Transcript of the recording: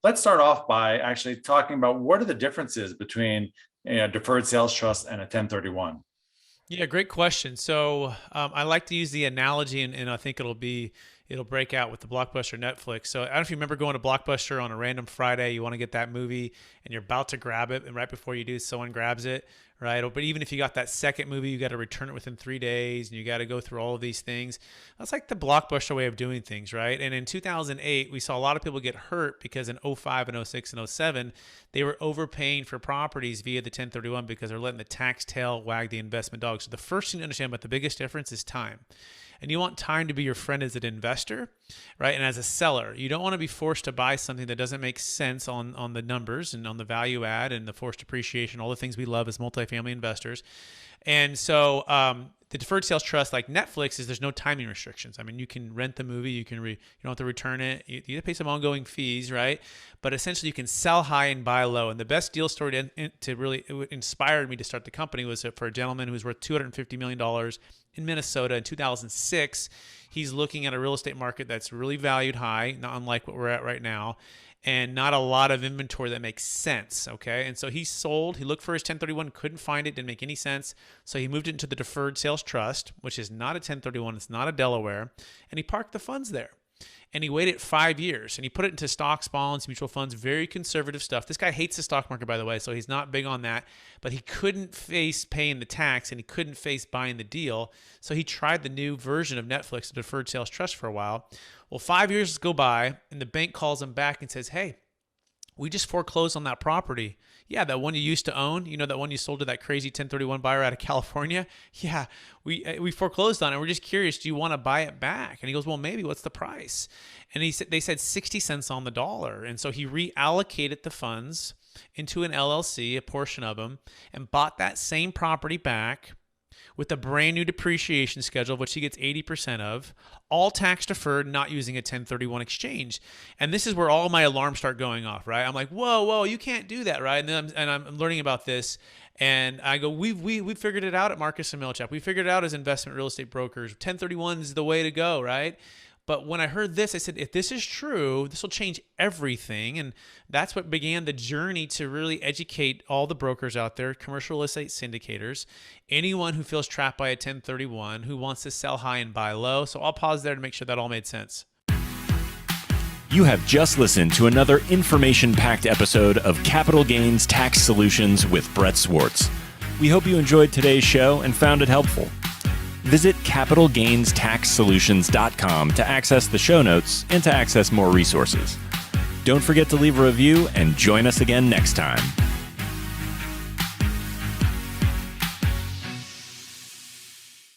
let's start off by actually talking about what are the differences between deferred sales trust and a 1031. Yeah, great question. So I like to use the analogy, and I think it'll break out with the Blockbuster Netflix. So I don't know if you remember going to Blockbuster on a random Friday. You want to get that movie, and you're about to grab it, and right before you do, someone grabs it, right? But even if you got that second movie, you got to return it within 3 days, and you got to go through all of these things. That's like the Blockbuster way of doing things, right? And in 2008, we saw a lot of people get hurt because in 05 and 06 and 07, they were overpaying for properties via the 1031 because they're letting the tax tail wag the investment dog. So the first thing to understand about the biggest difference is time. And you want time to be your friend as an investor, right? And as a seller, you don't want to be forced to buy something that doesn't make sense on the numbers and on the value add and the forced appreciation, all the things we love as multifamily investors. And so the deferred sales trust, like Netflix, is there's no timing restrictions. I mean, you can rent the movie, you don't have to return it, you have to pay some ongoing fees, right? But essentially, you can sell high and buy low. And the best deal story to really inspired me to start the company was for a gentleman who was worth $250 million in Minnesota in 2006. He's looking at a real estate market that's really valued high, not unlike what we're at right now, and not a lot of inventory that makes sense, okay? And so he sold, he looked for his 1031, couldn't find it, didn't make any sense. So he moved it into the Deferred Sales Trust, which is not a 1031, it's not a Delaware, and he parked the funds there. And he waited 5 years, and he put it into stocks, bonds, mutual funds, very conservative stuff. This guy hates the stock market, by the way, so he's not big on that. But he couldn't face paying the tax, and he couldn't face buying the deal. So he tried the new version of Netflix, the Deferred Sales Trust, for a while. Well, 5 years go by, and the bank calls him back and says, hey, we just foreclosed on that property. Yeah, that one you used to own, that one you sold to that crazy 1031 buyer out of California. Yeah, we foreclosed on it. We're just curious, do you want to buy it back? And he goes, well, maybe. What's the price? And they said 60 cents on the dollar. And so he reallocated the funds into an LLC, a portion of them, and bought that same property back with a brand new depreciation schedule, which he gets 80% of, all tax deferred, not using a 1031 exchange. And this is where all my alarms start going off, right? I'm like, whoa, you can't do that, right? And then I'm learning about this, and I go, we figured it out at Marcus and Millichap. We figured it out as investment real estate brokers. 1031 is the way to go, right? But when I heard this, I said, if this is true, this will change everything. And that's what began the journey to really educate all the brokers out there, commercial real estate syndicators, anyone who feels trapped by a 1031, who wants to sell high and buy low. So I'll pause there to make sure that all made sense. You have just listened to another information-packed episode of Capital Gains Tax Solutions with Brett Swarts. We hope you enjoyed today's show and found it helpful. Visit capitalgainstaxsolutions.com to access the show notes and to access more resources. Don't forget to leave a review and join us again next time.